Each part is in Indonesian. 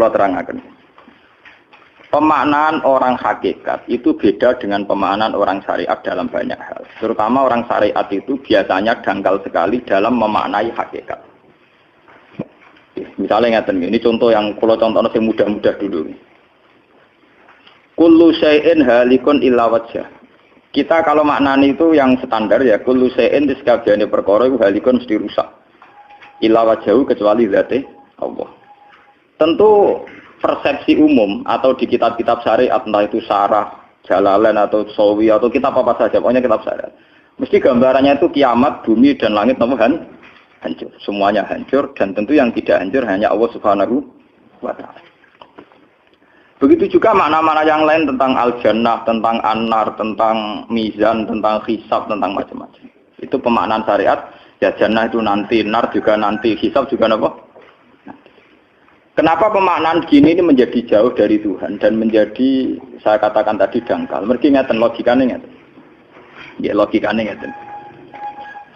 kalau terangkan. Pemaknaan orang hakikat itu beda dengan pemaknaan orang syariat dalam banyak hal. Terutama orang syariat itu biasanya dangkal sekali dalam memaknai hakikat. Misalnya ini contoh yang kalau contohnya yang mudah-mudah dulu. Kullu syai'in halikun illa wajhah. Kita kalau maknani itu yang standar ya, kullu syai'in disekabiane perkara itu halikun mesti rusak. Illa wajhahu kecuali zate Allah. Tentu persepsi umum atau di kitab-kitab syariat, entah itu Syarah, Jalalain atau Sawi atau kitab apa saja, pokoknya kitab syariat. Mesti gambarannya itu kiamat, bumi dan langit hancur. Semuanya hancur dan tentu yang tidak hancur hanya Allah Subhanahu wa Ta'ala. Begitu juga makna-makna yang lain tentang al-jannah, tentang an-nar, tentang mizan, tentang hisab, tentang macam-macam. Itu pemaknaan syariat, ya jannah itu nanti, nar juga nanti, hisab juga apa? Kenapa pemaknaan gini ini menjadi jauh dari Tuhan dan menjadi, saya katakan tadi, dangkal. Mergi ngeten logikane ngeten. Ya logikane ngeten.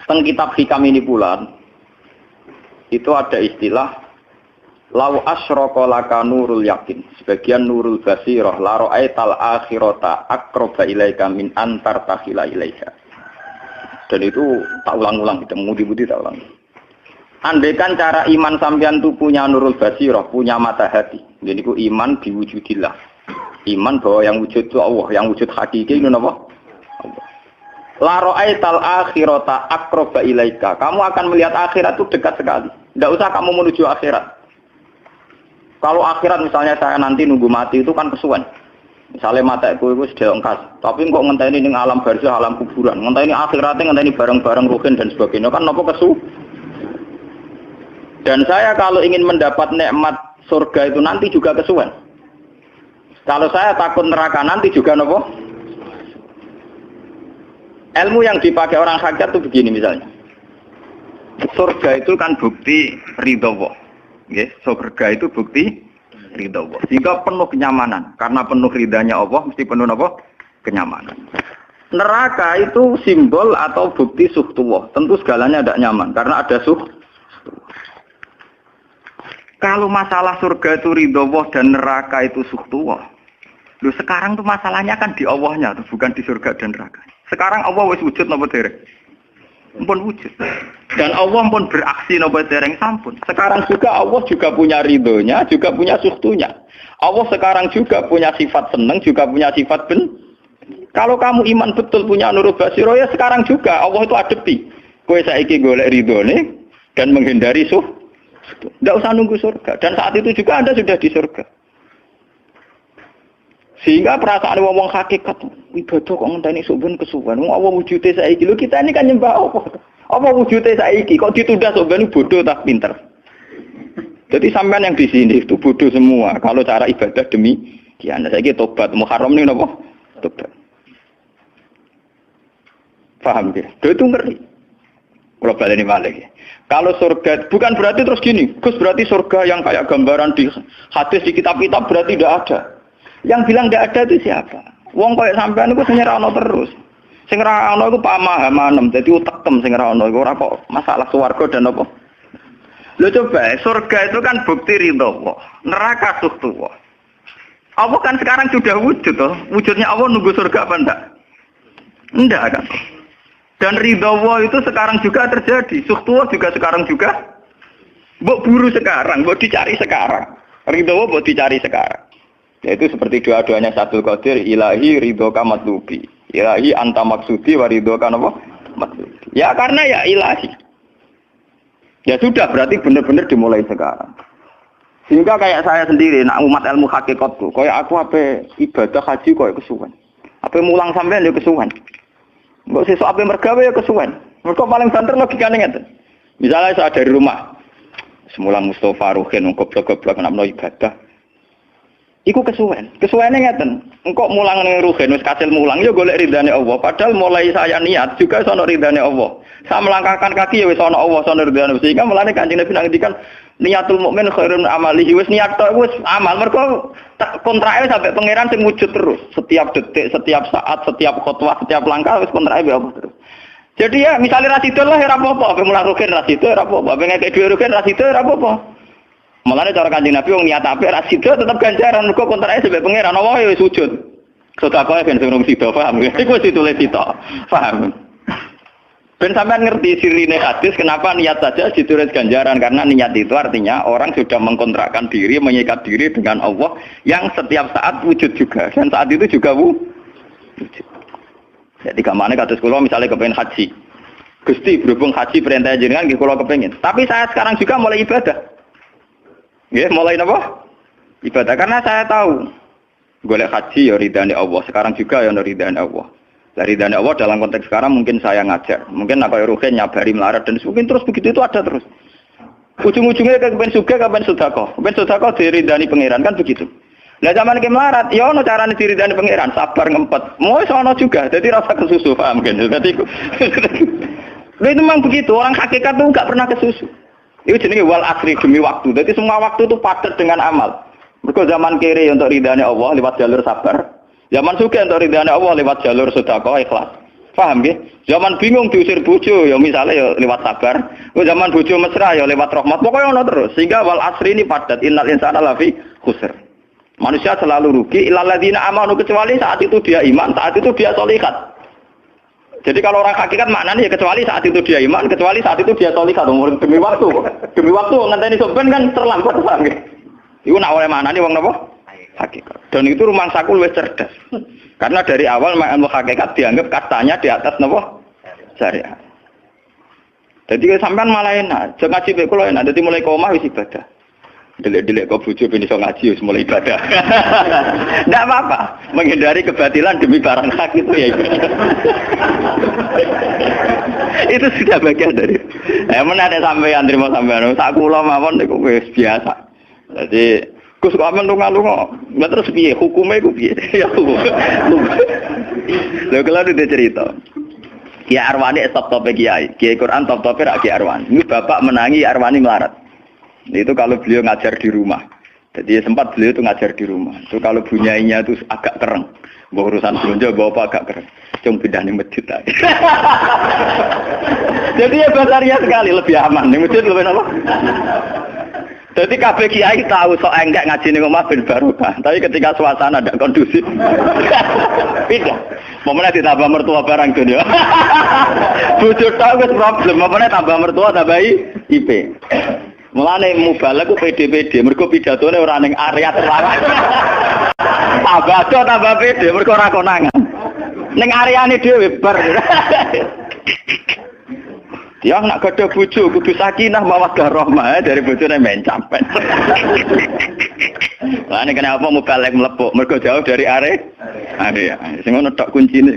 Teng kitab hikam ini pula itu ada istilah lau asyraka laka nurul yakin. Sebagian nurul basirah la ra'aital akhirata aqraba ilaika min antar takhila ilaika. Dan itu tak ulang-ulang, kita mengudi-mudi tak ulang. Andaikan cara iman sampean itu punya nurul basirah, punya mata hati. Jadi itu iman biwujudillah. Iman bahwa yang wujud itu Allah, yang wujud hakiki itu apa? Allah. La ra'aital akhirata aqraba ilaika. Kamu akan melihat akhirat itu dekat sekali. Tidak usah kamu menuju akhirat. Kalau akhirat misalnya saya nanti nunggu mati itu kan kesuwen. Misalnya mataku itu sudah engkas, tapi kok ngenteni ning alam barzah, alam kuburan. Ngenteni akhiratnya, ngenteni barang-barang ruhin dan sebagainya kan napa kesu? Dan saya kalau ingin mendapat nikmat surga itu nanti juga kesuwen. Kalau saya takut neraka nanti juga nopo. Ilmu yang dipakai orang hakikat itu begini misalnya. Surga itu kan bukti ridha Allah. Nggih, surga itu bukti ridha Allah. Sehingga penuh kenyamanan. Karena penuh ridhanya Allah mesti penuh nopo? Kenyamanan. Neraka itu simbol atau bukti suhtullah. Tentu segalanya tidak nyaman karena ada Kalau masalah surga itu ridho Allah dan neraka itu suhtullah. Loh sekarang tuh masalahnya kan di Allahnya, tuh, bukan di surga dan neraka. Sekarang Allah wis wujud napa dereng? Ampun wujud. Dan Allah pun beraksi napa dereng sampun. Sekarang juga Allah juga punya ridhonya, juga punya suhtunya. Allah sekarang juga punya sifat seneng, juga punya sifat Kalau kamu iman betul punya nurul basiro ya sekarang juga Allah itu adepi. Kowe saiki golek ridhone dan menghindari tidak usah nunggu surga. Dan saat itu juga Anda sudah di surga. Sehingga perasaan wong hakikat ibadah kok ngenteni suben kesuwen. Wong Allah wujude saiki. Lho kita ini kan nyembah apa? Apa wujude saiki kok ditunda suben bodoh tak pinter. Jadi sampean yang di sini itu bodoh semua. Kalau cara ibadah demikian. Saiki tobat Muharram ini napa? Tobat. Paham ya? Itu ngeri. Kalau baleni malih. Kalau surga bukan berarti terus gini, Gus berarti surga yang kayak gambaran di hadis di kitab-kitab berarti tidak ada. Yang bilang tidak ada itu siapa? Wong kayak sampean itu sing ora ono terus. Sing ora ono iku pamahaman, dadi utekem sing ora ono iku ora kok masalah swarga dan apa. Lho coba, surga itu kan bukti ridho Allah, neraka suhtullah. Allah kan sekarang sudah wujud toh. Wujudnya Allah nunggu surga apa enggak? Enggak kan? Dan ridha Allah itu sekarang juga terjadi. Suhtullah juga sekarang juga. Mbok buru sekarang, mbok dicari sekarang. Ridha Allah mbok dicari sekarang. Yaitu seperti doa-doanya Satul Qadir, ilahi ridhoka matlubi. Ilahi anta maksudi wa ridhoka apa? Matlubi. Ya karena ya ilahi. Ya sudah berarti benar-benar dimulai sekarang. Sehingga kayak saya sendiri, nak umat ilmu hakikatku, kayak aku apa ibadah haji kayak kesuwen. Apa mulang sampean ya kesuwen. Mbok sesuk ape mergawe ya kesuwen. Mergo paling banter logikane ngeten. Misalnya saya dari rumah, semula Mustafa Ruhin goblok-goblok nak meno ibadah. Iku kesuwen. Kesuwene ngeten. Engko mulang ning Ruhin wis kasil mulang ya golek ridane Allah. Padahal mulai saya niat juga sono ridane Allah. Saya melangkahkan kaki ya wis sono Allah, sono ridane. Sehingga mulane Kanjeng Nabi ngendikan niatul mukmin khairun amalihi wis niat tok wis amal. Mergo kontrake sampai pangeran sing wujud terus. Setiap detik, setiap saat, setiap khotbah, setiap langkah wis kontrake be Allah terus. Jadi ya misalnya rasidul lah ora apa-apa, ape mulang Ruhin rasidul ora apa-apa, ape ngekek dhewe Ruhin rasidul ora apa-apa. Mulane cara Kanjeng Nabi wong niat apik ra sida tetep ganjaran mergo kontrake sebab pangeran Allah ya sujud. Sedekah ben sing sida paham. Iku wis ditulis sida. Paham. Ben sampean ngerti sirine hadis kenapa niat saja ditulis ganjaran karena niat itu artinya orang sudah mengkontrakkan diri, mengikat diri dengan Allah yang setiap saat wujud juga dan saat itu juga wujud. Jadi kamane kados kula misalnya kepengin haji. Gusti berhubung haji perintah jenengan nggih kula kepengin. Tapi saya sekarang juga mulai ibadah. Nggih, mulai napa? Ibadah karena saya tahu golek haji ya ridane Allah. Sekarang juga ya ridane Allah. Dari ridane Allah dalam konteks sekarang mungkin saya ngajar. Mungkin nak kaya ruhin nyabari melarat dan mungkin terus begitu itu ada terus. Ujung-ujungnya kepen suga, kepen sedekah. Kepen sedekah diridani pangeran kan begitu. Lah zaman iki melarat, ya ono carane diridani pangeran, sabar ngempet. Mau sono juga. Jadi rasa kesusu paham kan. Berarti itu memang begitu. Orang hakikat tuh enggak pernah kesusu. Itu jenenge wal asri demi waktu. Jadi semua waktu itu padat dengan amal. Mergo zaman kiri untuk ridane Allah lewat jalur sabar. Zaman sugih untuk ridane Allah lewat jalur sedekah ikhlas. Paham nggih? Zaman bingung diusir bojo ya misalnya ya lewat sabar. Zaman bojo mesra ya lewat rahmat. Pokoknya ono terus. Sehingga wal asri ini padat. Innal insana lafi khusr. Manusia selalu rugi illal ladzina amanu kecuali saat itu dia iman, saat itu dia sholihat. Jadi kalau orang hakikat maknanya ya kecuali saat itu dia iman, kecuali saat itu dia sholihat demi waktu. Demi waktu ngenteni sampean kan terlambat paham nggih. Iku nak oleh maknane wong napa? Hakikat. Dan itu rumangsaku luwih cerdas. Karena dari awal ilmu hakikat dianggap katanya di atas napa? Syariat. Jadi sampean malah enak, jangan ngaji kula enak, dadi mulai omah wis ibadah. Delik-delik kok bojo ben iso ngaji wis mulai ibadah. Ndak apa-apa, menghindari kebatilan demi barang hak itu ya ibadah. Itu sudah bagian dari. Menarik sampean terima sampean. Sak kula mawon niku wis biasa. Jadi Gus kok amen lunga-lunga. Lah terus piye hukume iku piye? Ya hukum. Lha kalau ada cerita. Kiai Arwani top-top kiai. Kiai Quran top-top ra Kiai Arwani. Ini bapak menangi Arwani melarat. Itu kalau beliau ngajar di rumah. Jadi sempat beliau itu ngajar di rumah. Itu kalau bunyainya itu agak kereng. Bawa urusan belanja bawa apa agak kereng. Cuma pindah di masjid aja. Jadi ya basaria sekali lebih aman. Di masjid lebih apa? Jadi kabeh kiai tahu sok enggak ngaji ning omah ben barokah. Tapi ketika suasana tidak kondusif, pindah. Momennya ditambah mertua barang dunia. Bojo tok wis problem, momennya tambah mertua tambah IP. Mulane mubalek ku PD-PD, mergo pidatone ora ning area terlarang. Tambah PD, mergo ora konangan. Ning areane dhewe bar. Dia nak gadah bojo kudu sakinah mawaddah rahmah dari bojone mencam. Lah nek kenapa mubalek mlepuk mergo jauh dari area. Sing ngono tok kuncine.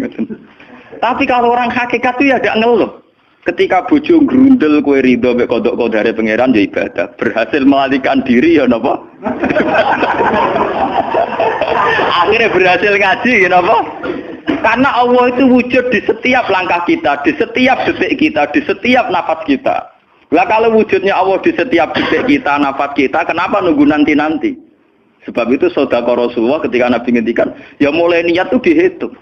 Tapi kalau orang hakikat itu ya gak ngeluh. Ketika bojo grundel kowe rido mek kodok kodare pangeran ya ibadah. Berhasil melalikan diri ya napa? Akhirnya berhasil ngaji ya napa? Karena Allah itu wujud di setiap langkah kita, di setiap detik kita, di setiap nafas kita. Lah kalau wujudnya Allah di setiap detik kita, nafas kita, kenapa nunggu nanti-nanti? Sebab itu sedekah Rasulullah ketika Nabi ngendikan, ya mulai niat itu dihitung.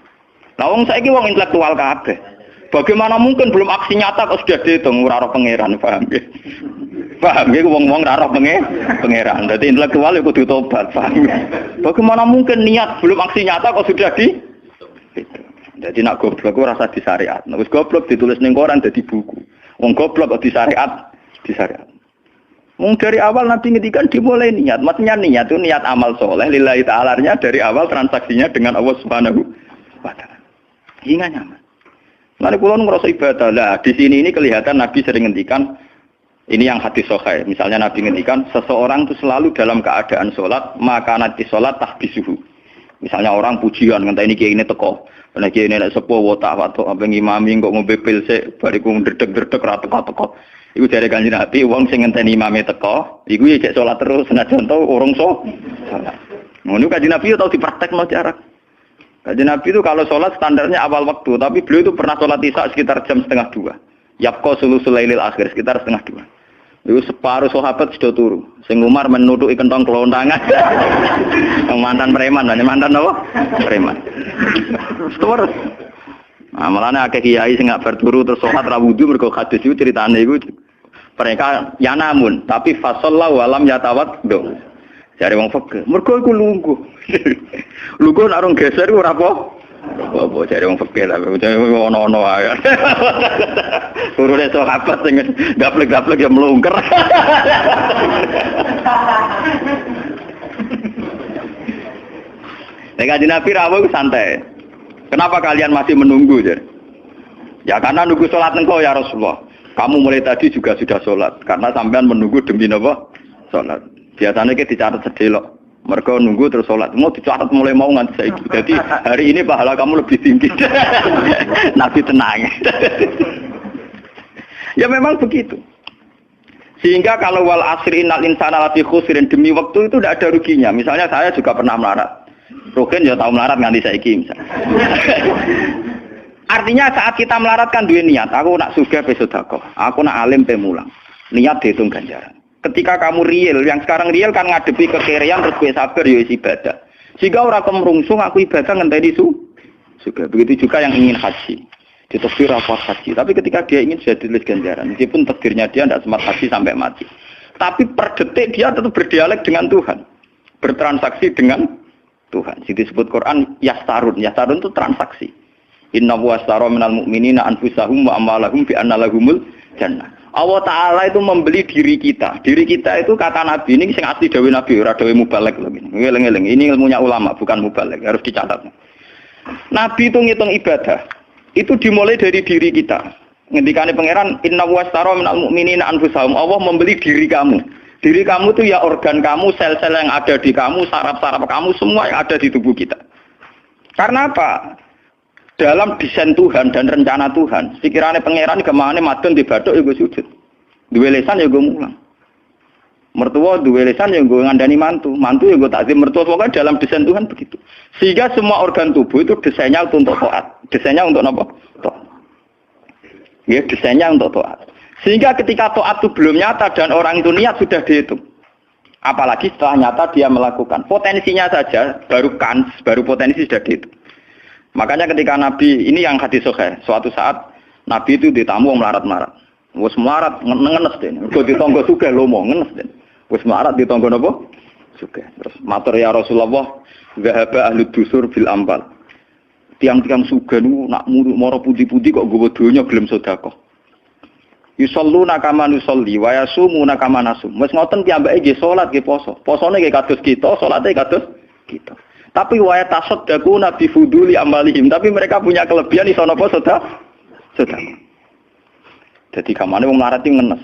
Lah wong saiki wong intelektual kabeh. Bagaimana mungkin belum aksi nyata kok sudah dihitung ora roh pangeran, paham nggih? Paham nggih wong-wong ora roh pangeran. Dadi intelektual iku kudu tobat, paham. Bagaimana mungkin niat belum aksi nyata kok sudah di itu. Jadi nak goblok ora rasa di syariat. Nek wis goblok ditulis ning koran dadi buku. Wong goblok kok di syariat, di syariat. Wong dari awal Nabi ngendikan dimulai niat. Maksudnya niat itu niat amal soleh lillahi ta'ala-nya dari awal transaksinya dengan Allah Subhanahu wa taala. Hingga nyaman. Lalu kula ngerasa ibadah. Lah di sini ini kelihatan Nabi sering ngendikan ini yang hadis sahih. Misalnya Nabi ngendikan seseorang itu selalu dalam keadaan salat, maka nanti salat tahbisuhu. Misalnya orang pujian ngenteni kiai ini teko. Nek kiai ini nek sepuh watak watuk apa ngimami kok ngombe pil sik bariku ndredeg-ndredeg ra teko-teko. Iku jare Kanjeng Nabi wong sing ngenteni imame teko, iku ya cek salat terus senajan to urung salat. Ngono Kanjeng Nabi yo tau dipraktekno jarak. Kanjeng Nabi itu kalau salat standarnya awal waktu, tapi beliau itu pernah salat Isya sekitar jam 1:30. Yapqa sulusul lailil akhir sekitar 1:30. Itu separuh sahabat sudah turu. Sing Umar menutuki kentong kelontangan. Mantan preman, mantan apa? Preman. Terus. Nah, malane akeh kiai sing gak berturu terus salat ra wudu mergo hadis iku critane iku Mereka ya namun, tapi fasallahu alam yatawaddo. Jare wong fikih, mergo iku lungguh. Lungguh nek orang geser iku ora apa? Apa jare wong fikih lah, ono-ono ae. Turune sahabat sing gaplek-gaplek ya mlungker. Kanjeng Nabi rawuh santai. Kenapa kalian masih menunggu, Jar? Ya karena nunggu sholat engkau ya Rasulullah. Kamu mulai tadi juga sudah sholat. Karena sampean menunggu demi apa? Sholat. Biasanya kita dicatat sedelok. Mereka nunggu terus sholat. Mau dicatat mulai mau nganti saiki. Jadi hari ini pahala kamu lebih tinggi. Nabi tenang. Ya memang begitu. Sehingga kalau wal asri innal insana lafi khusrin, demi waktu itu tidak ada ruginya. Misalnya saya juga pernah melarat. Rugen ya tahu melarat nganti saiki misalnya. Artinya saat kita melarat kan duwe niat, aku nak sugih pe sedekah, aku nak alim pe mulang. Niat dihitung ganjaran. Ketika kamu real, yang sekarang real kan ngadepi kekerian terus kowe sabar ya ibadah. Jika ora kemrungsung aku ibadah ngenteni sugih. Begitu juga yang ingin haji. Ditakdir apa haji, tapi ketika dia ingin sudah ditulis ganjaran, meskipun takdirnya dia tidak sempat haji sampai mati. Tapi per detik dia tetap berdialek dengan Tuhan. Bertransaksi dengan Tuhan. Jadi disebut Quran yastarun. Yastarun itu transaksi. Inna washtara minal mu'minina anfusahum wa amwalahum bi anna lahumul jannah. Allah Ta'ala itu membeli diri kita. Diri kita itu kata Nabi ini sing asli dawuh Nabi, ora dawuh mubalek lho ngene. Ngeling-eling. Ini ilmunya ulama, bukan mubalek, harus dicatat. Nabi itu ngitung ibadah. Itu dimulai dari diri kita. Ngendikane pangeran inna washtara minal mu'minina anfusahum. Allah membeli diri kamu. Diri kamu itu ya organ kamu, sel-sel yang ada di kamu, saraf-saraf kamu, semua yang ada di tubuh kita. Karena apa? Dalam desain Tuhan dan rencana Tuhan, pikirannya pangeran kemana madon di bathuk ya gue sujud. Duwe lisan ya gue mulang. Mertua duwe lisan ya gue ngandani mantu. Mantu ya gue takzim mertua. Pokoknya dalam desain Tuhan begitu. Sehingga semua organ tubuh itu desainnya untuk taat. Desainnya untuk apa? Taat. Ya, desainnya untuk taat. Sehingga ketika taat itu belum nyata dan orang itu niat sudah dihitung. Apalagi setelah nyata dia melakukan. Potensinya saja baru potensi sudah dihitung. Makanya ketika Nabi, ini yang hadis sahih, suatu saat Nabi itu ditamu melarat-melarat. Wes melarat ngenes deh. Kok ditonggo sugih lomo ngenes deh. Wes melarat ditonggo napa? Sugih. Terus matur ya Rasulullah, zahaba ahli dusur bil ambal. Tiang-tiang sugih niku nak moro pundi-pundi kok nggawa donya gelem sedekah. Yusalluna kama nusolli wa yasumuna kama nasum. Wes ngoten piyambake nggih salat nggih poso. Posone nggih kados kita, salate kados kita. Tapi wa tasaddaquna bi fuduli amalihim. Tapi mereka punya kelebihan iso napa sedekah. Jadi kamane wong melarat iki ngenes.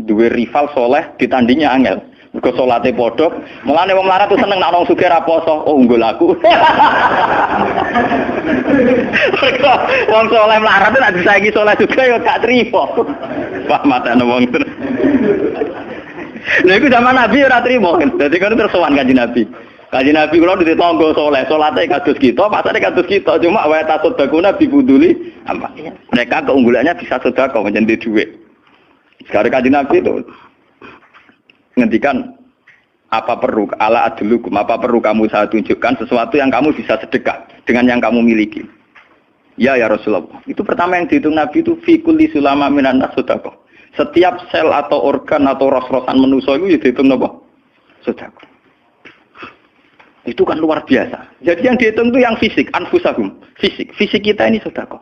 Duwe rival soleh ditandingnya angel. Mergo salate padha. Mulane wong melarat tuh seneng nek wong sugih ra poso. Oh unggul aku. Mergo wong soleh melarat nek disaiki soleh juga ya gak trimo. Wah matane wong tenan. Lha iku zaman Nabi ora trimo. Dadi kan terus sowan Kanjeng Nabi. Kanjeng Nabi kula ditonggo soleh, salate kados kita, pasane kados kita, cuma wa tasaddaquna bi buduli apa? Mereka keunggulannya bisa sedekah menjadi duit. Sekarang Kanjeng Nabi itu ngendikan apa perlu ala adlukum, apa perlu kamu saya tunjukkan sesuatu yang kamu bisa sedekah dengan yang kamu miliki. Ya Rasulullah. Itu pertama yang dihitung Nabi itu fi kulli sulama minan nas sedekah. Setiap sel atau organ atau ros-rosan manusia itu dihitung apa? Sedekah. Itu kan luar biasa. Jadi yang dihitung itu yang fisik, anfusahum. Fisik kita ini sedekah.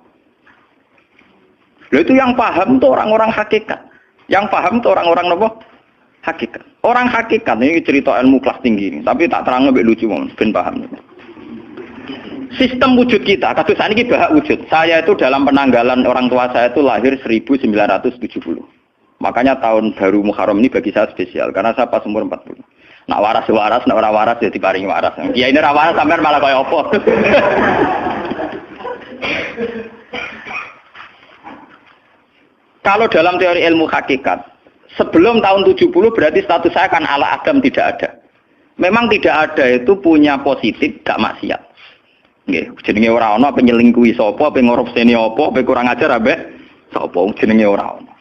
Loh itu yang paham itu orang-orang hakikat. Yang paham itu orang-orang apa? Hakikat. Orang hakikat ini cerita ilmu kelas tinggi ini, tapi tak terang lebih lucu ben paham. Sistem wujud kita, kados saniki bahak wujud. Saya itu dalam penanggalan orang tua saya itu lahir 1970. Makanya tahun baru Muharram ini bagi saya spesial karena saya pas umur 40. Nak waras, nak ora waras ya diparingi waras. Ya ini ora waras sampean malah kaya apa. Kalau dalam teori ilmu hakikat, sebelum tahun 70 berarti status saya kan ala Adam tidak ada. Memang tidak ada itu punya positif gak maksiat. Nggih, jenenge ora ana penyelingkuhi sapa, pengorupseni apa, kurang ajar ambek sapa jenenge ora ana.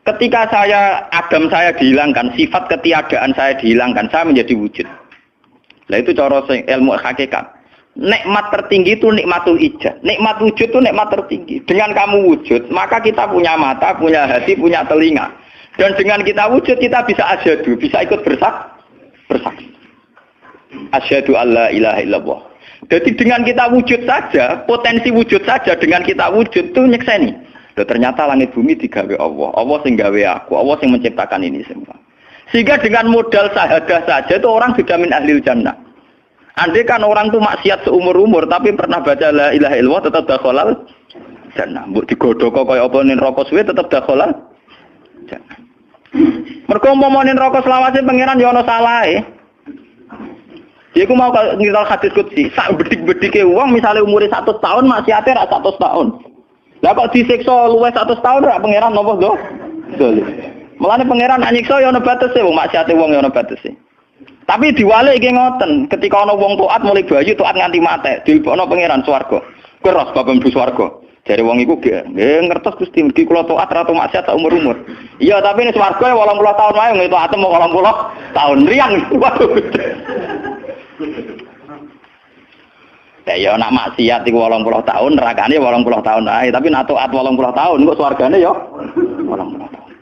Ketika Adam saya dihilangkan, sifat ketiadaan saya dihilangkan, saya menjadi wujud. Nah itu cara ilmu hakikat. Nikmat tertinggi itu nikmatul ijad. Nikmat wujud itu nikmat tertinggi. Dengan kamu wujud, maka kita punya mata, punya hati, punya telinga. Dan dengan kita wujud kita bisa asyhadu, bisa ikut bersaksi. Asyhadu alla ilaha illallah. Jadi dengan kita wujud saja, potensi wujud saja dengan kita wujud itu nyekseni. Loh, ternyata langit bumi digawe Allah. Allah sing gawe aku, Allah sing menciptakan ini semua. Sehingga dengan modal syahadah saja itu orang sudah min ahlil jannah. Andai kan orang itu maksiat seumur-umur tapi pernah baca la ilaha illallah tetap dakhalal jannah. Mbok digodhog kaya apa ning neraka suwe tetap dakhalal jannah. Mergo umpama ning neraka selawase pangeran ya ana salahe. Iku mau ngiral hadis qudsi, sak bedik-bedike wong misale umure 100 tahun maksiate ra 100 tahun. Lah kok disiksa luwih 100 tahun ra pangeran napa do? Dolim. Mulane pangeran anyiksa ya ana batese wong maksiate wong ya ana batese. Tapi diwalik iki ngoten, ketika ana wong taat mulai bayi taat nganti mate, dilebokno pangeran swarga. Keros bab mlebu swarga. Jare wong iku nggih ngertos Gusti mergi kula taat ra maksiat sak umur-umur. Iya, tapi ning swarga 80 tahun wae ngeto atem 80 tahun riang. Ya nak maksiat iku 80 tahun, nerakane 80 tahun ae, tapi nak taat 80 tahun kok swargane ya 80 tahun.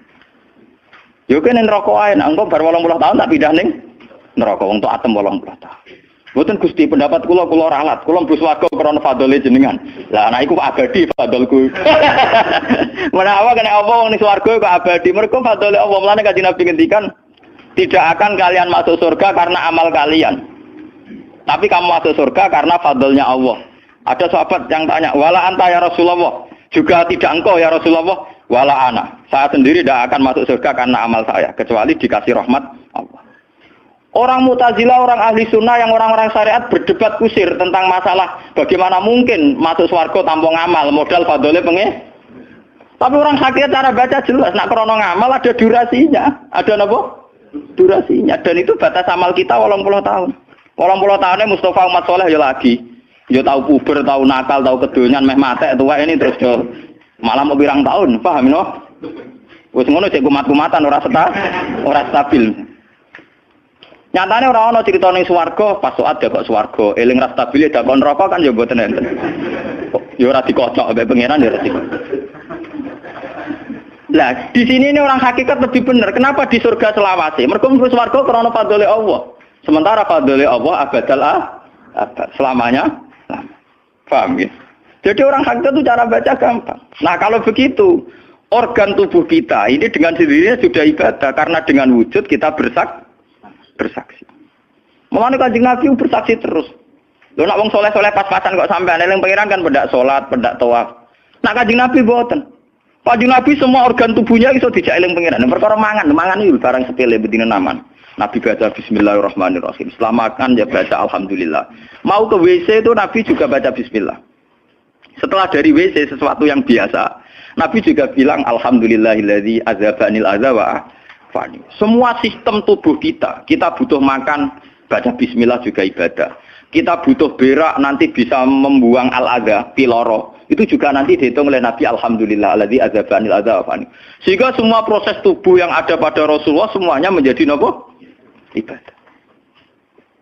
Yo kene neraka ae, nek engko bar 80 tahun tak pindah ning neraka wong taat 80 tahun. Mboten Gusti pendapat kula ralat, kula mlebu swarga krana fadhole jenengan. Lah anak iku abadi fadholku. Menawa kena apa wong ning swarga kok abadi, mergo fadhole Allah. Mulane Kanjeng Nabi ngendikan, tidak akan kalian masuk surga karena amal kalian. Tapi kamu masuk surga karena fadlnya Allah. Ada sahabat yang tanya, wala anta ya Rasulullah. Juga tidak engkau ya Rasulullah. Wala ana. Saya sendiri tidak akan masuk surga karena amal saya. Kecuali dikasih rahmat Allah. Orang Mu'tazilah, orang ahli sunnah yang orang-orang syariat berdebat kusir tentang masalah bagaimana mungkin masuk surga tanpa ngamal. Modal fadlnya Tapi orang hakikat cara baca jelas. Nak krono ngamal ada durasinya. Ada apa? Durasinya. Dan itu batas amal kita 80 tahun. 80 tahunnya Mustafa Umat Soleh ya lagi. Ya tahu puber, tahu nakal, tahu kedonyan, meh mate tua ini terus yo malah mau birang tahun, paham no? Wes ngono cek kumat-kumatan ora stabil. Nyatane ora ana crita ning swarga, pas saat ya kok swarga, eling ra stabil ya kon neraka kan ya mboten enten. Ya ora dikocok mbek pangeran ya ora dikocok. Lah, di sini ini orang hakikat lebih benar. Kenapa di surga selawase? Mergo mlebu swarga krana fadhole Allah. Sementara fadhole Allah abadal abad, selamanya. Paham ya? Jadi orang hakikat itu cara baca gampang. Nah, kalau begitu, organ tubuh kita ini dengan sendirinya sudah ibadah karena dengan wujud kita bersaksi. Mulane Kanjeng Nabi bersaksi terus. Lho nak wong soleh-soleh pas-pasan kok sampean eling pangeran kan pendak salat, pendak tawaf. Nak Kanjeng Nabi mboten. Kanjeng Nabi semua organ tubuhnya iso dijak eling pangeran. Perkara mangan iki barang sepele bedine naman. Nabi baca bismillahirrahmanirrahim. Setelah makan ya baca alhamdulillah. Mau ke WC itu Nabi juga baca bismillah. Setelah dari WC sesuatu yang biasa, Nabi juga bilang alhamdulillahilladzi azhabanil adza wa afani. Semua sistem tubuh kita butuh makan, baca bismillah juga ibadah. Kita butuh berak nanti bisa membuang al-adza, piloro. Itu juga nanti dihitung oleh Nabi alhamdulillahilladzi azhabanil adza wa afani. Sehingga semua proses tubuh yang ada pada Rasulullah semuanya menjadi napa? Ibadah.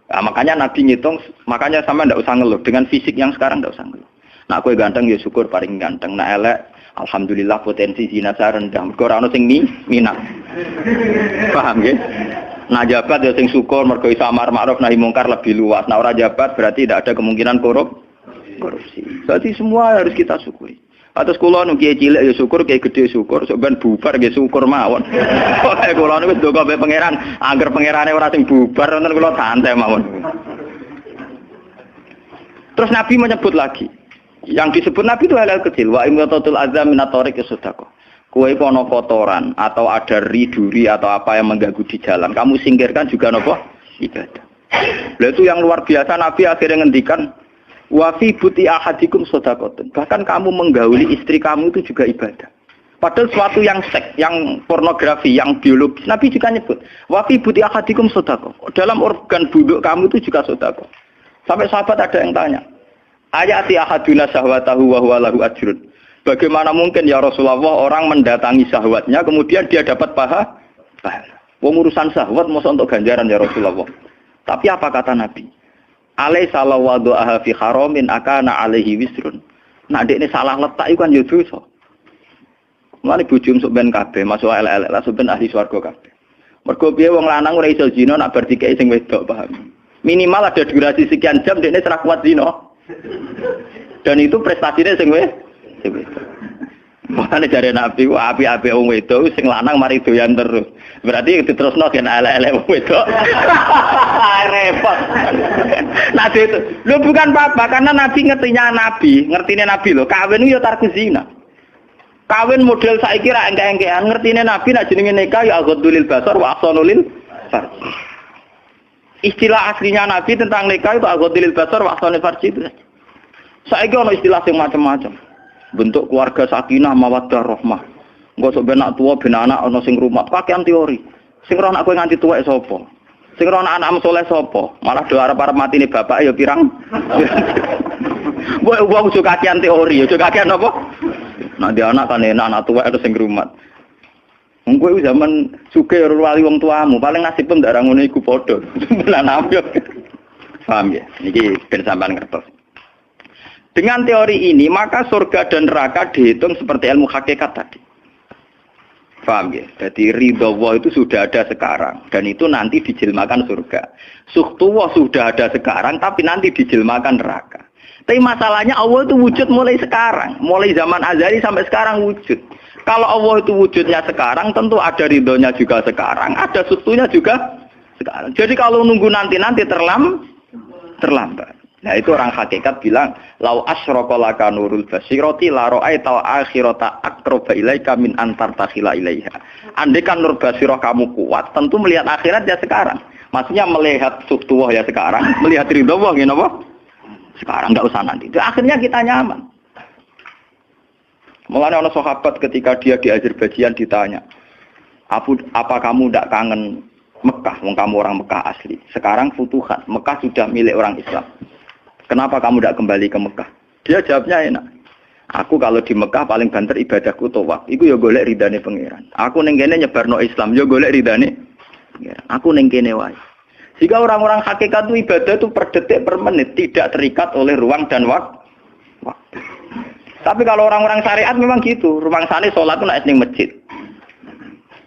Nah, makanya Nabi ngitung, makanya sama ndak usah ngeluh dengan fisik yang sekarang ndak usah ngeluh. Nak kowe ganteng ya syukur paling ganteng, nak elek alhamdulillah potensi zina rendah. Mergo ora ono sing minat. Paham nggih? Nak jabat ya sing syukur mergo iso amar ma'ruf nahi mungkar lebih luas. Nak ora jabat berarti tidak ada kemungkinan korupsi. Jadi semua harus kita syukuri. Atus kula nu kiye cilik ya syukur, kiye gedhe syukur, sok ben bubar nggih syukur mawon. Pokoke kula niku ndonga mbek pangeran, angger pangerane ora sing bubar wonten kula santai mawon. Terus Nabi menyebut lagi. Yang disebut Nabi itu hal-hal kecil. Wa imatatul azam minatorik sedekah. Kowe ana kotoran atau ada riduri atau apa yang mengganggu di jalan, kamu singkirkan juga napa? Ibadah. Lah itu yang luar biasa Nabi akhirnya ngendikan wa fi buti ahadikum shadaqatun. Bahkan kamu menggauli istri kamu itu juga ibadah. Padahal suatu yang seks, yang pornografi, yang biologis, Nabi juga nyebut wa fi buti ahadikum shadaqah. Dalam organ buduk kamu itu juga sedekah. Sampai sahabat ada yang tanya, ayati ahaduna syahwatahu wa huwa lahu ajrun. Bagaimana mungkin ya Rasulullah orang mendatangi syahwatnya kemudian dia dapat pahala? Wong urusan syahwat masa untuk ganjaran ya Rasulullah. Tapi apa kata Nabi? Alai salah wadu'aha fi haramin akana alaihi wisrun. Nah dekne salah letak itu kan ya dosa. Mulane bojo sok ben kabeh, masuk elek-elek lah sok ben ahli swarga kabeh. Mergo piye wong lanang ora iso zina nak bar dikeki sing wedok, paham. Minimal ada durasi sekian jam dekne ora kuat zina. Dan itu prestasinya sing wedok. Makane jare Nabi ku api-api wong wedok sing lanang mari doyan terus. Berarti diterusno gen elek-elek wong wedok. Repot. Nah itu, lu bukan apa-apa karena Nabi ngertine Nabi lho, kawin yo tarku zina. Kawin model saiki ra engke-engkean, ngertine Nabi nek jenenge nikah ya aghdulil basar wa ahsanulil farj. Istilah aslinya Nabi tentang nikah itu aghdulil basar wa ahsanul farj itu. Saiki ono istilah sing macam-macam. Bentuk keluarga sakinah mawaddah rahmah. Engko sok ben anak tuwa ben anak ana sing rumah, pakaian teori. Sing ora anak kowe nganti tuwek sapa? Sing ora anak saleh sapa? Malah do arep-arep matine bapak ya pirang. Wong suka kakean teori, ya kakean apa? Nanti anak kan enak, anak tua itu sing rumat. Wong kowe zaman sugih ora wali wong tuamu, paling nasib pun ndak ngono iku padha. Lan ambyok. Paham ya? Niki ben sampean ngertos. Dengan teori ini, maka surga dan neraka dihitung seperti ilmu hakikat tadi. Paham ya? Jadi ridho Allah itu sudah ada sekarang dan itu nanti dijelmakan surga. Suhtullah sudah ada sekarang tapi nanti dijelmakan neraka. Tapi masalahnya Allah itu wujud mulai sekarang, mulai zaman azali sampai sekarang wujud. Kalau Allah itu wujudnya sekarang, tentu ada ridhonya juga sekarang, ada sustunya juga sekarang. Jadi kalau nunggu nanti terlambat. Nah itu orang hakikat bilang, lau asyraka laka nurul basirati la ra'aital akhirata aqraba ilaika min antar takhila ilaiha. Andai kan nur basirah kamu kuat, tentu melihat akhirat ya sekarang. Maksudnya melihat sustuwah ya sekarang, melihat ridho Allah ya apa? Sekarang nggak usah nanti. Akhirnya kita nyaman. Mulanya orang sahabat ketika dia di Azerbaijan ditanya, apa kamu tidak kangen Mekah? Wong kamu orang Mekah asli. Sekarang futuhat, Mekah sudah milik orang Islam. Kenapa kamu tidak kembali ke Mekah? Dia jawabnya enak. Aku kalau di Mekah paling banter ibadahku tawaf. Iku ya golek ridane pangeran. Aku ning kene nyebarno Islam, ya golek ridane pangeran. Aku ning kene wae. Jika orang-orang hakikat itu ibadah itu per detik per menit tidak terikat oleh ruang dan waktu. Tapi kalau orang-orang syariat memang gitu, ruang sana sholat itu naik di masjid.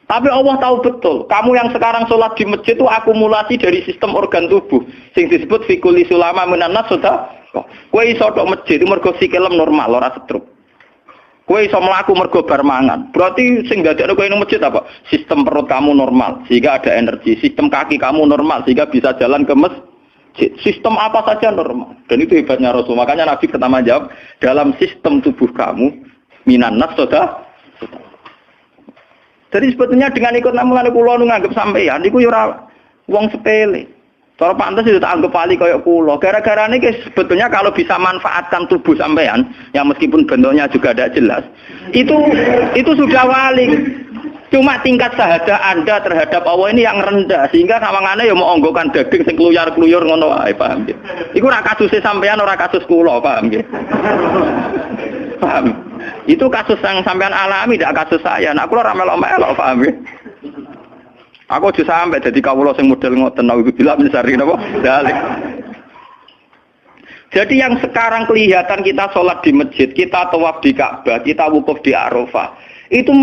Tapi Allah tahu betul, kamu yang sekarang sholat di masjid itu akumulasi dari sistem organ tubuh, sing disebut fikuli sulama minanas sudah. Kue iso tok masjid itu mergo sikilem normal, ora stroke. Kue iso mlaku mergo bar mangan. Berarti sing dadekno kowe ning masjid apa? Sistem perut kamu normal sehingga ada energi, sistem kaki kamu normal sehingga bisa jalan ke masjid. Sistem apa saja normal. Dan itu hebatnya Rasul. Makanya Nabi pertama jawab, dalam sistem tubuh kamu minan nas sudah. Jadi sebetulnya dengan ikut namungan kula nganggep sampeyan niku yo ora wong sepele. Cara pantes itu tak anggap pali kaya kula. Gara-gara ini sebetulnya kalau bisa manfaatkan tubuh sampean, yang meskipun bentuknya juga tidak jelas, itu sudah wali. Cuma tingkat sahadah Anda terhadap Allah ini yang rendah, sehingga kawangannya ya mau onggokan daging sing kluyar-kluyur ngono wae, paham nggih. Iku ora kasuse sampean, ora kasus kula, paham nggih. Paham. Itu kasus yang sampean alami, tidak kasus saya. Nah, kula ora melok-melok, paham nggih. Aku aja sampai jadi kawula sing model ngoten nawi bila mencari napa dalil. Jadi yang sekarang kelihatan kita sholat di masjid, kita tawaf di Ka'bah, kita wukuf di Arafah, itu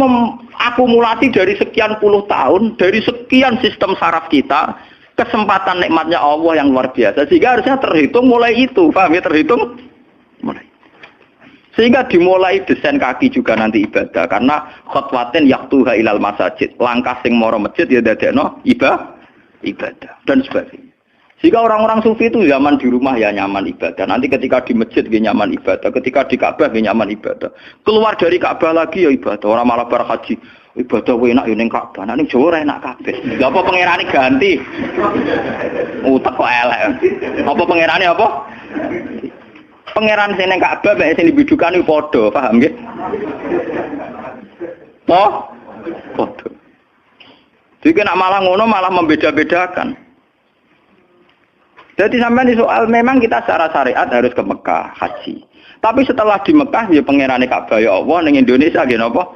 akumulasi dari sekian puluh tahun, dari sekian sistem saraf kita, kesempatan nikmatnya Allah yang luar biasa. Sehingga harusnya terhitung mulai itu, paham ya, terhitung mulai. Sehingga dimulai desain kaki juga nanti ibadah, karena khotwatin yaktuha ilal masajid, langkah sing moro masjid ya dadekno ibadah dan sebagainya. Sehingga orang-orang sufi itu zaman di rumah ya nyaman ibadah, nanti ketika di masjid ya nyaman ibadah, ketika di Ka'bah ya nyaman ibadah, keluar dari Ka'bah lagi ya ibadah. Orang malah bar haji ibadah enak ya ning Ka'bah, ning Jawa enak kabeh. Lha apa pangerane ganti? Utek kok elek. Apa pangerane apa? Pangeran sing ning Ka'bah mek sing dibidukan iku padha, paham nggih? Padha. Jadi nek malah ngono malah membeda-bedakan. Jadi sampai di soal memang kita secara syariat harus ke Mekah haji. Tapi setelah di Mekah ya pangerane Ka'bah ya Allah ning Indonesia nggih napa?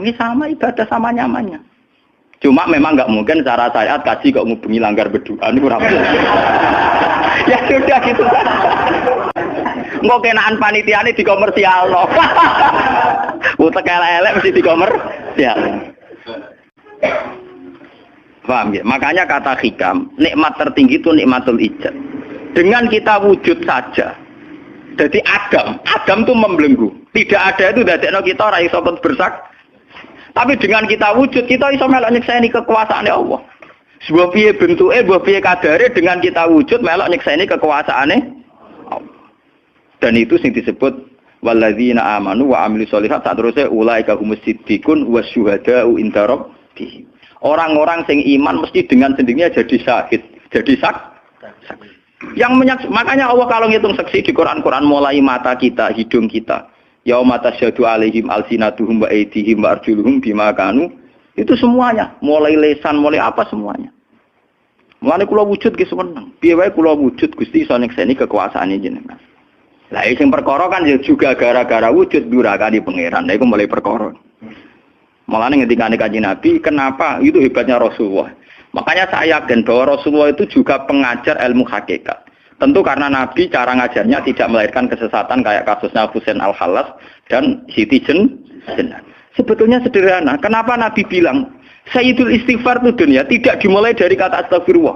Ini sama ibadah sama nyamannya. Cuma memang enggak mungkin secara syariat kaji kok ngubungi langgar berdoa niku ora mungkin. Ya sudah gitu. Engko kenaan panitiane dikomersialno. utek elek mesti dikomer. Ya. Paham ya? Makanya kata hikam, nikmat tertinggi itu nikmatul ijad. Dengan kita wujud saja. Jadi Adam itu membelenggu. Tidak ada itu dadekno kita ora iso bersak. Tapi dengan kita wujud, kita iso melok nyekseni kekuasaane Allah. Sebuah piye bentuke, sebuah piye kadare dengan kita wujud melok nyekseni kekuasaane Allah. Dan itu sing disebut walladzina amanu wa amilus sholihat saterusé ulaika humus siddiqun wasyuhada'u inda rabbihim. Orang-orang sing iman mesti dengan sendirinya jadi syahid, jadi saksi. Makanya Allah kalau ngitung saksi di Quran mulai mata kita, hidung kita, yauma tasyhadu alaihim alsinatuhum wa aydihim wa arjuluhum bima kanu, itu semuanya, mulai lesan, mulai apa semuanya. Mulane kula wujud ki seneng. Piye wae kula wujud Gusti iso nekseni kekuasaane jenengan. Lah sing perkara kan juga gara-gara wujud durakane pangeran. Lha iku mulai perkara. Mulane ngendikane Kanjeng Nabi, kenapa itu hebatnya Rasulullah. Makanya saya yakin bahwa Rasulullah itu juga pengajar ilmu hakikat. Tentu karena Nabi cara ngajarnya tidak melahirkan kesesatan kayak kasusnya Husain Al-Khallas dan Siti Jenar. Sebetulnya sederhana. Kenapa Nabi bilang Sayyidul Istighfar itu dunia tidak dimulai dari kata astagfirullah.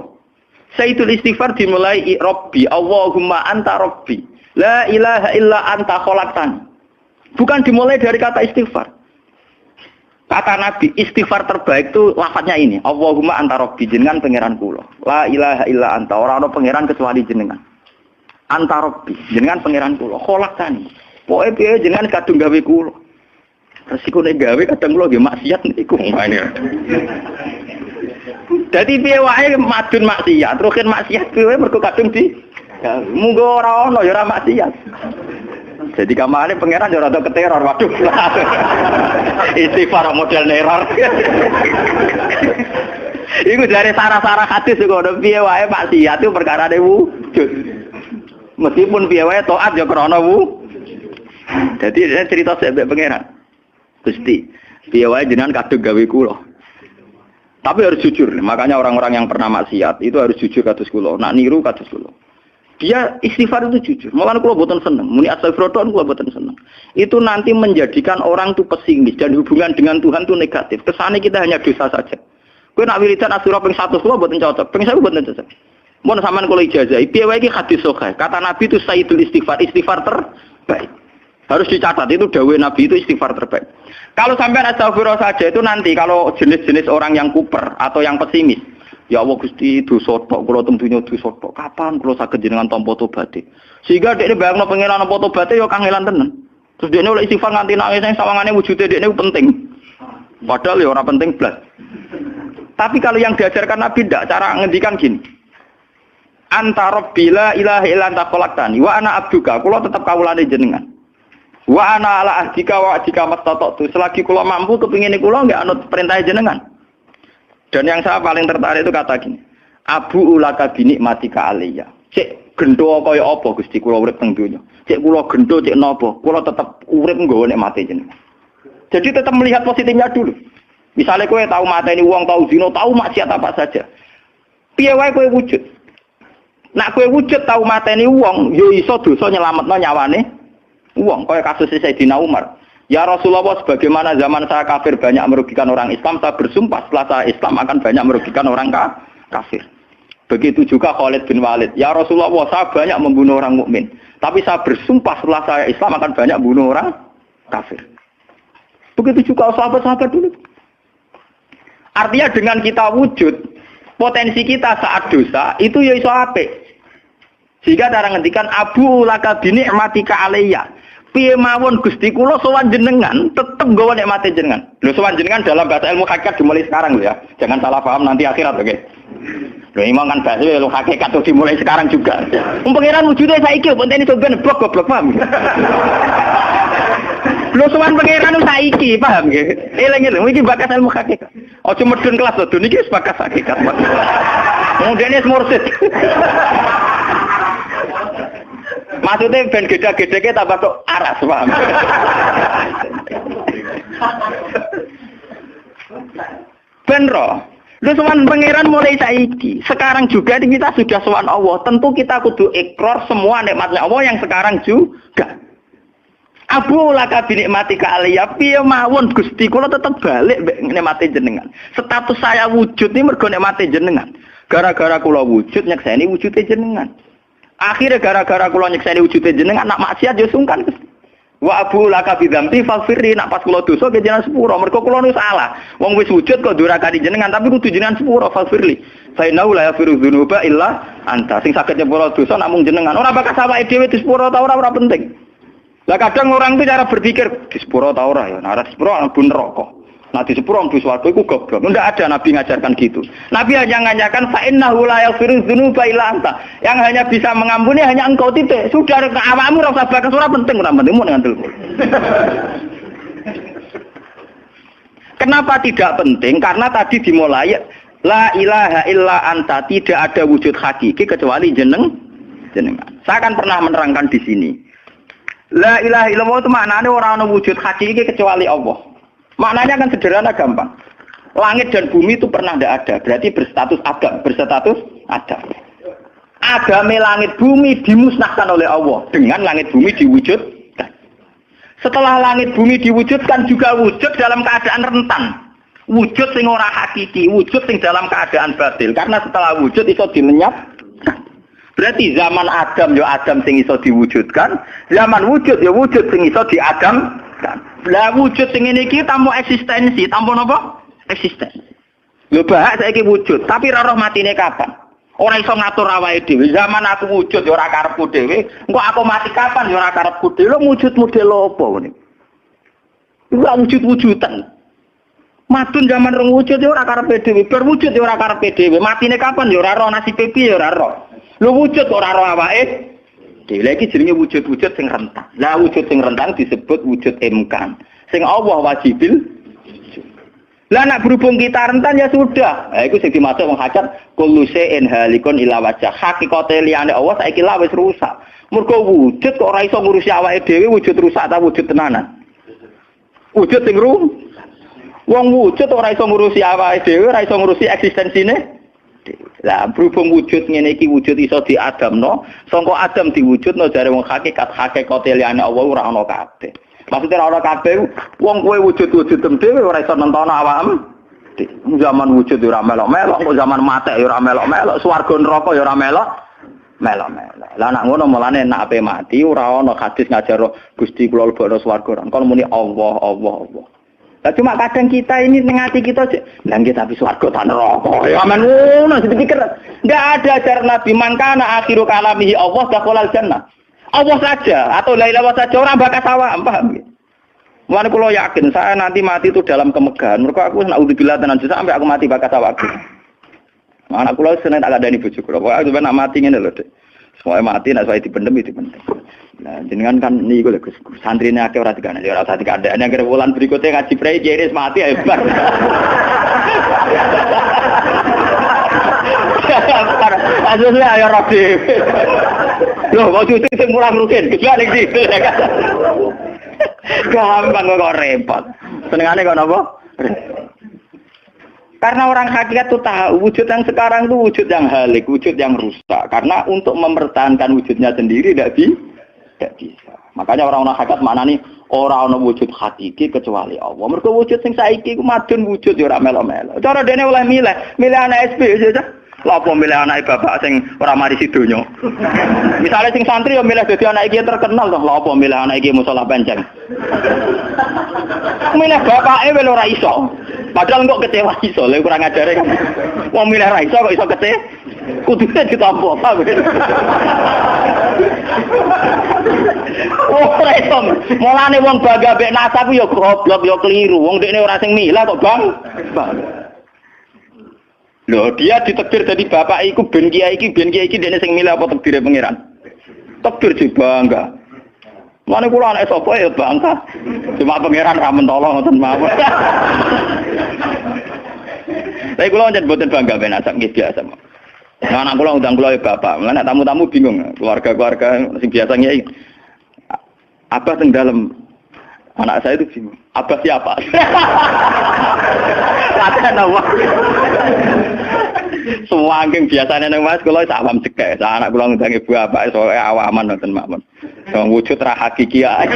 Sayyidul Istighfar dimulai Rabbi, Allahumma anta Rabbi, la ilaha illa anta khalaqtani. Bukan dimulai dari kata istighfar. Kata Nabi, istighfar terbaik itu lafadznya ini. Allahumma anta Rabbi, jenengan pangeran kula. La ilaha illa anta, ora ana pangeran kecuali jenengan. Anta Rabbi, jenengan pangeran kula. Khalaqtani. Pokoke piye jenengan kadung gawe kula. Resiko nek gawe kadang kula nggih maksiat niku. Dadi piye wae madun maksiat, rukin maksiat piye mergo kadung di munggo ora ana ya ora maksiat. Jadi kamane pangeran yo rada keteror, waduh. Istighfar model neror. Iku dari sarah-sarah hadis kok ono piye wae maksiat itu perkarane wujud. Meskipun piye wae taat yo krana Jadi cerita sebab pangeran. Gusti, piye wae jenengan kadung gawe kula. Tapi harus jujur. Makanya orang-orang yang pernah maksiat itu harus jujur kados kula. Nak niru kados kula. Dia istighfar itu jujur. Malah kula boten seneng. Muni astagfirullah kula boten seneng. Itu nanti menjadikan orang itu pesimis dan hubungan dengan Tuhan itu negatif. Kesane kita hanya dosa saja. Kowe nak wiridan asura ping 100 kula boten cocok. Ping 1000 boten cocok. Mun sampean kula ijazahi, piye wae iki hadis sahih. Kata Nabi itu sayyidul istighfar terbaik. Harus dicatat itu dawuh Nabi itu istighfar terbaik. Kalau sampean astagfirullah saja itu nanti kalau jenis-jenis orang yang kuper atau yang pesimis. Ya Allah Gusti dosa tok kula tentunya dosa tok. Kapan kula saged jenengan tampa tobaté? Sehingga dekne bayangno pengenan tampa tobaté ya kangelan tenan. Terus dekne oleh istighfar nganti nangis sing sawangane wujude dekne penting. Padahal ya ora penting blas. Tapi kalau yang diajarkan Nabi ndak cara ngendikan gini. Anta Rabbi la ilaha illa anta khalaqtani wa ana abduka. Kula tetep kawulane jenengan. Wa ana ala ahdika wa ahdika mastata'tu. Selagi kula mampu kepingine kula nggak anut perintah jenengan. Dan yang saya paling tertarik itu kata gini, Abu ulaka binikmatika aliyya. Cek gendo kaya apa Gusti kula urip teng donya. Cek kula gendo cek napa, kula tetep urip nggawa nikmate jenengan. Jadi tetap melihat positifnya dulu. Misalnya kowe tahu mateni wong, tahu zina, tahu maksiat apa saja. Piye wae kowe wujud. Nak kowe wujud tahu mateni wong, yo iso dosa nyelametno nyawane wong. Kaya kasus Sayyidina Umar. Ya Rasulullah, sebagaimana zaman saya kafir banyak merugikan orang Islam, saya bersumpah setelah saya Islam akan banyak merugikan orang kafir. Begitu juga Khalid bin Walid. Ya Rasulullah, saya banyak membunuh orang mukmin, tapi saya bersumpah setelah saya Islam akan banyak membunuh orang kafir. Begitu juga sahabat-sahabat dulu. Artinya dengan kita wujud, potensi kita saat dosa itu ya iso apik. Sehingga cara ngendikan Abu laka binikmatika alayya. Piye mawon Gusti kula sowan jenengan tetep nggawa nikmate jenengan. Lho sowan jenengan dalam bahasa ilmu hakikat dimulai sekarang lho ya. Jangan salah paham nanti akhirat oke. Lho imam kan bahasa ilmu hakikat tuh dimulai sekarang juga. Pangeran wujude saiki pontene sampean goblok paham. Lho sowan pangeran saiki paham nggih. Eling-eling iki bakas ilmu hakikat. Aja medun kelas lho niki wis bakas hakikat. Kemudian mursid. Maksudnya ben gede-gedeke tambah kok aras, paham? Ben roh. Lu sowan pangeran mulai saiki. Sekarang juga kita sudah sowan Allah. Tentu kita kudu ikrar semua nikmatnya Allah yang sekarang juga. Abu laka binikmati kaliya piye mawon Gusti kula tetep balik mbek nikmati jenengan. Status saya wujud ini mergo nikmati jenengan. Gara-gara kula wujud nyekseni wujude jenengan. Akhirnya gara-gara kula nyekseni wujude jenengan nak maksiat yo sungkan Gusti. Wa abu laka bidzambi faghfirli nak pas kula dosa ke jenengan sepuro mergo kula nu salah. Wong wis wujud kok durakani jenengan tapi kudu jenengan sepuro faghfirli. Fa innahu la yaghfiru dzunuba illa anta. Sing saged nyepuro dosa namung jenengan. Ora bakal awake dhewe disepuro ta ora penting. Lah kadang orang itu cara berpikir di sepuro ta ora ya, nah di sepuro mlebu neraka. Nah di sepuro mlebu swarga iku goblok. Ndak ada nabi ngajarkan gitu. Nabi hanya ngajarkan fa innahu la yaghfiru dzunuba illa anta. Yang hanya bisa mengampuni hanya engkau titik. Sudah awakmu ora usah bakas ora penting mun ngandel. Kenapa tidak penting? Karena tadi dimulai la ilaha illa anta, tidak ada wujud hakiki kecuali jenengan. Saya akan pernah menerangkan di sini. La ilaha illallah itu maknanya orang ana wujud hakiki kecuali Allah. Maknanya kan sederhana gampang. Langit dan bumi itu pernah tidak ada, berarti berstatus ada. Agame langit bumi dimusnahkan oleh Allah dengan langit bumi diwujudkan. Setelah langit bumi diwujudkan juga wujud dalam keadaan rentan. Wujud sing ora hakiki, wujud sing dalam keadaan batil. Karena setelah wujud iso dilenyap. Berarti zaman Adam ya Adam sing iso diwujudkan, zaman wujud ya wujud sing iso diadamkan. Lah wujud sing ngene iki tanpa eksistensi, tanpa napa? Eksistensi. Lho bahak saiki wujud, tapi ora roh matine kapan? Ora iso ngatur awake dhewe. Zaman aku wujud ya ora karepku dhewe, engko aku mati kapan ya ora karepku dhewe. Lho wujud model apa ngene? Iku wujud-wujudan. Madun zaman rong wujud ya ora karepe dhewe, bar wujud ya ora karepe dhewe. Matine kapan ya ora roh, nasibe piye ya ora roh. Lho wujud ora roh awake. Dhewe iki jenenge wujud-wujud sing rentang. Lah wujud sing rentang disebut wujud imkan. Sing Allah wajibil. Lah nek berhubung kita rentan ya sudah. Lah iku sing dimaksud wong hajat kullu shay'in halikun ila wajh. Hakikate liyane Allah saiki lah wis rusak. Mergo wujud kok ora iso ngurusi awake dhewe wujud rusak ta wujud tenanan. Wujud sing rusak. Wong wujud ora iso ngurusi awake dhewe, ora iso ngurusi eksistensine. Lah berhubung wujud ngene iki wujud iso diadamno, sangka Adam diwujudno jare wong hakikate liyane Allah ora ana kabeh. Maksudnya ora ana kabeh wong kowe wujud-wujud dhewe ora iso nentono awakmu. Zaman wujud ora melok-melok, kok zaman mate ora melok-melok, swarga neraka ya ora melok-melok. Lah nek ngono mulane nek ape mati ora ana hadis ngajaro Gusti kula lebokno swarga. Kon muni Allah. Lah cuma kadang kita ini ngati kita lah nggih tapi swarga ta neraka. Ya aman ngono dipikir. Enggak ada ajaran Nabi mangkana akhiru kalamihi Allah dakhalal jannah. Allah saja atau la ilaha saja orang bakas awak, paham nggih? Mulane kula yakin saya nanti mati itu dalam kemegahan. Mergo aku naudzubillah tenan sampai aku mati bakas awakku. Anak kula seneng tak kadani bojo kula. Pokoke sampe nak mati ngene lho, Dik. Semoga mati nek saya dipendem. Nah, jenengan kan niku lho Gus. Santrine akeh ora dikandani, ora usah dikandani. Nek wulan berikutnya ngaji prei jenis mati ayo bar. Asline ayo ora dhewe. Lho, kok cucu sing mulang rugen, gejak ning situ ya kan. Gampang kok repot. Senengane kok napa? Karena orang hakikat itu tahu wujud yang sekarang itu wujud yang halik, wujud yang rusak. Karena untuk mempertahankan wujudnya sendiri tidak bisa. Makanya orang-orang hakikat maknanya orang-orang wujud hakiki kecuali Allah. Mereka wujud yang saiki itu madun wujud ya ora melo-melo. Cara dene oleh milih anak SP aja. Lha apa milih anak bapak sing ora mari sidonya. Misalnya sing santri ya milih dadi anak iki terkenal toh. Lha apa milih anak iki musala penceng. Milih bapake wel ora iso. Padahal kok kecewa iso, lha kurang ajare kan. Wong milih ra iso kok iso kecewa. Kudune ditampa, ta. Oh, ora iso. Mulane wong bangga mek nasab ya goblok ya keliru. Wong dekne ora sing milah kok, Bang. Loh, dia ditakdir jadi bapak iku ben kiai iki dene sing milih apa takdire pangeran. Takdir di bangga. Mane kula anak sapa ya bangga. Cuma pangeran ra mentolo ngoten mawon. Tapi kula njen boten bangga ben asam nggih biasa. Nah, anak kula undang kula ya bapak. Mulane tamu-tamu bingung, keluarga-keluarga sing biasa nyai. Abah teng dalem. Anak saya itu bingung. Abah siapa? Latihan apa? Saking biasane nang Mas kula sak awam cekek. Sak anak kula ngundang ibu bapak soalé awaman ngoten mawon. Wong wujud ra hakiki ae.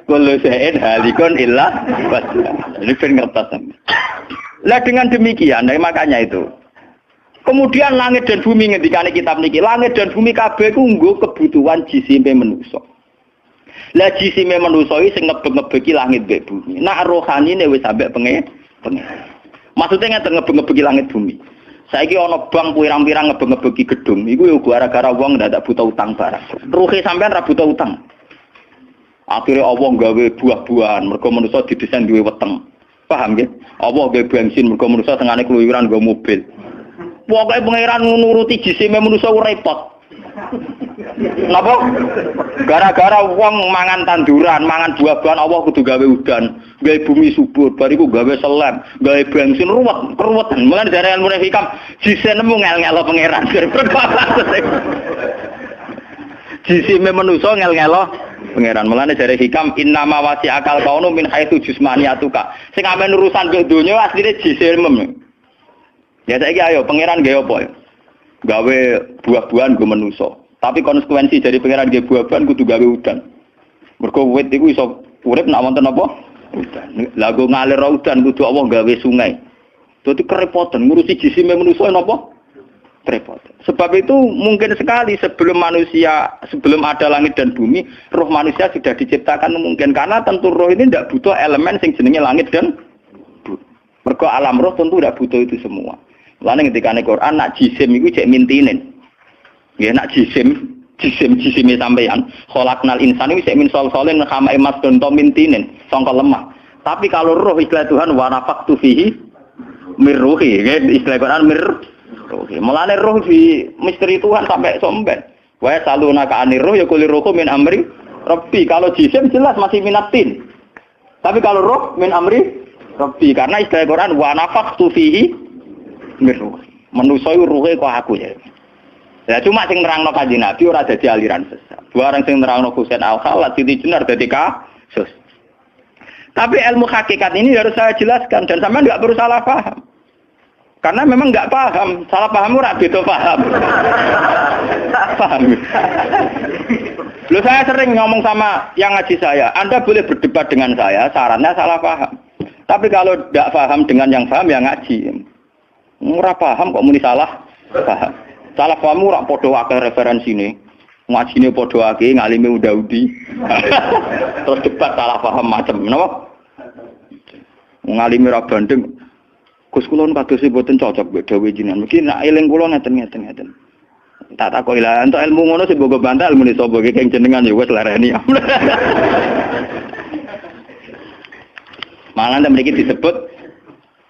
Kullu syai'in halikun illa wajha. Ini ben ngertos. Lah dengan demikian, makanya itu. Kemudian langit dan bumi ngendikane kitab niki, langit dan bumi kabeh ku nggo kebutuhan jisime manusa. Lah jisime manusa iki sing ngebeg-ngebeki langit mbek bumi. Nak rohanine wis sampe pengen. Maksudnya ngeten ngebeg-ngebeki langit bumi. Saiki ana bank pirang-pirang ngebeg-ngebeki gedung, iku yo gara-gara wong ndak butuh utang barang. Ruhe sampean ra butuh utang. Akhirnya Allah gawe buah-buahan, mergo manusa didesain duwe weteng. Paham nggih? Allah gawe bensin, mergo manusa tengane keluyuran nggo mobil. Pokoke pangeran nuruti jisime manusa repot. Napa? Gara-gara wong mangan tanduran, mangan buah-buahan Allah kudu gawe udan, gawe bumi subur, bariku gawe selam, gawe bensin ruwetan. Mulane dari ilmu hikam jise nemu ngel-ngelo pangeran. Jisime manusa ngel-ngelo pangeran. Mulane dari hikam innama wasi akal kaunu min haitsu jusmaniyatuka. Sing amen urusan ke donya asline jisime. Ya saiki ayo pangeran gawe apa ya? Gawe buah-buahan go manusa. Tapi konsekuensi dari pangeran gawe buah-buahan kudu gawe udan. Mergo wit iku iso urip nek wonten apa? Udan. Lah go ngalir udan kudu Allah gawe sungai. Dadi kerepotan ngurusi jisime manusa napa? Repot. Sebab itu mungkin sekali sebelum ada langit dan bumi, roh manusia sudah diciptakan mungkin karena tentu roh ini tidak butuh elemen sing jenenge langit dan bumi. Mergo alam roh tentu tidak butuh itu semua. Lalu ketika di Quran nak jisim itu cek mintinin, ya nak jisime sampeyan. Kholaknal insan itu cek min sol-solin kama emas donto mintinin, songkol lemah. Tapi kalau roh istilah Tuhan wanafaktu fihi mirruhi, ya istilah Quran mirruhi. Mulane roh di misteri Tuhan sampai somben. Wa saluna ka anir roh ya kulir roh min amri Rabbi. Kalau jisim jelas masih minatin. Tapi kalau roh min amri Rabbi karena istilah Quran wanafaktu fihi mirruh. Manusa iku ruhe kok aku ya. Ya cuma sing nerangno Kanjeng Nabi ora dadi aliran sesat. Barang sing nerangno Husain Al-Khalat Siti Jenar dadi kasus. Tapi ilmu hakikat ini harus saya jelaskan dan sampean enggak perlu salah paham. Karena memang enggak paham, salah paham ora beda paham. Paham. Loh saya sering ngomong sama yang ngaji saya, Anda boleh berdebat dengan saya, sarannya salah paham. Tapi kalau enggak paham dengan yang paham ya ngaji. Ora paham kok muni salah paham. Salah paham ora padha akeh referensine. Ngajine padha akeh, ngalime udah-udi. Terus debat salah paham macam napa? Ngalime ra bandeng. Gus kula kados mboten cocok mbek dawuh jenengan. Mungkin nek eling kula ngeten. Tak takoki lah entuk ilmu ngono sing mbok bantah ilmune sapa iki keng jenengan ya wis lereni. Malah mriki disebut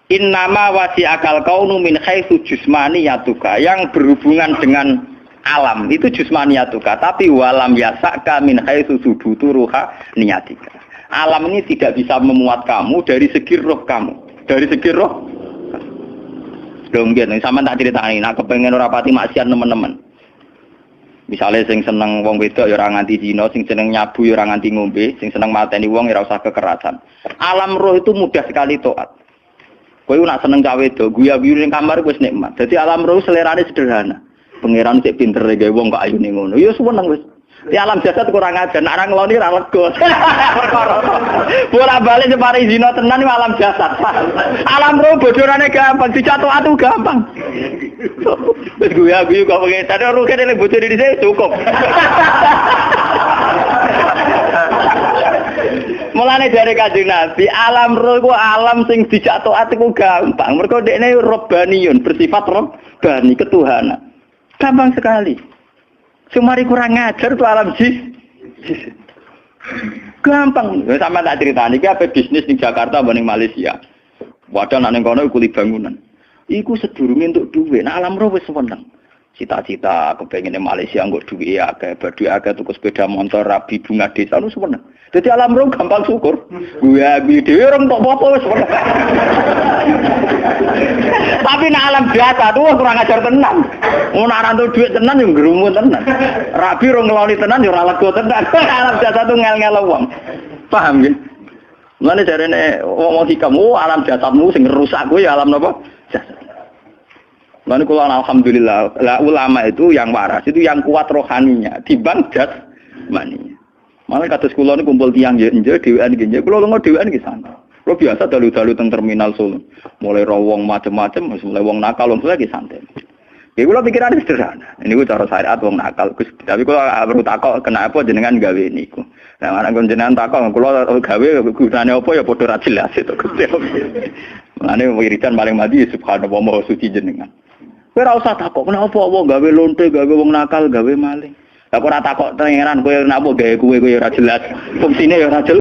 innama wasi akal kaunu min haitsu jusmaniyatuka yang berhubungan dengan alam itu jusmaniyatuka tapi walam yasaka min haitsu subutu ruha niyatika. Alam ini tidak bisa memuat kamu dari segi roh kamu. Dari segi roh. Donggen sampean tak critani nek kepengin ora pati maksiat teman-teman. Misale sing seneng wong wedok ya ora nganti zina, sing seneng nyabu ya ora nganti ngombe, sing seneng mateni wong ya ora usah kekerasan. Alam roh itu mudah sekali taat. Kowe nak seneng cawe wedok, guyu-guyu ning kamar wis nikmat. Dadi alam roh selerane sederhana. Pangeran sik pinter gawe wong kok ayune ngono. Ya seneng wis. Di alam jasad kurang ajar, nak nang ngloni ra lega. Bola-balik separi zina tenan iki alam jasad. Alam roh bodorane gampang, dicatu atu gampang. Wis guyu-guyu kok pengen tadi roh kene bocor dhisik cukup. Mulane dari Kanjeng Nabi, alam roh ku alam sing dijak taat iku gampang. Mergo dekne robbaniyun, bersifat robbani, ketuhanan. Gampang sekali. Sumari kurang ngajar tuh alam jis. Gampang. Sama tak ceritani iki ape bisnis ning Jakarta apa ning Malaysia. Wadah nek ning kono iku bangunan. Iku sedurunge entuk dhuwit. Nah alam roh wis seneng. Cita-cita kepengin Malaysia nggo duwe akeh, badhe akeh tuku sepeda motor, rabi bunga desa lu seneng. Dadi alam roh gampang syukur. Gue dhewe ora entuk apa-apa wis seneng. Tapi nek alam biasa tuh kurang ajar tenan. Ngono ora entuk dhuwit tenan yo ngrumun tenan. Rabi ora ngeloni tenan yo ora lega tenan. Alam biasa tuh ngel-ngel wong. Paham nggih? Mulane jarene wong hikam, alam jasadmu sing rusak kuwi alam napa? Jasad. Mulane kula alhamdulillah, ulama itu yang waras, itu yang kuat rohaninya, dibanding jasmaninya. Malah kados kula niku kumpul tiyang nggih dhewean nggih, kula lunga dhewean nggih santai. Kula biasa dalu-dalu teng terminal Solo. Mulai ro wong macem-macem, mulai wong nakal wong lagi santai. Ya kula pikirane sederhana. Niku cara syariat wong nakal, Gus. Tapi kula perlu takok kenapa jenengan gawe niku. Nah, anak jenengan takok kula gawe gunane apa ya padha ra jelas itu Gusti. Mulane wiridan paling mati subhanallah maha suci jenengan. Kowe ora usah takok kenapa apa gawe lonte, gawe wong nakal, gawe maling. Lah kok ora takok pangeran kowe napa gawe kowe ora jelas. Fungsine ya ora jelas.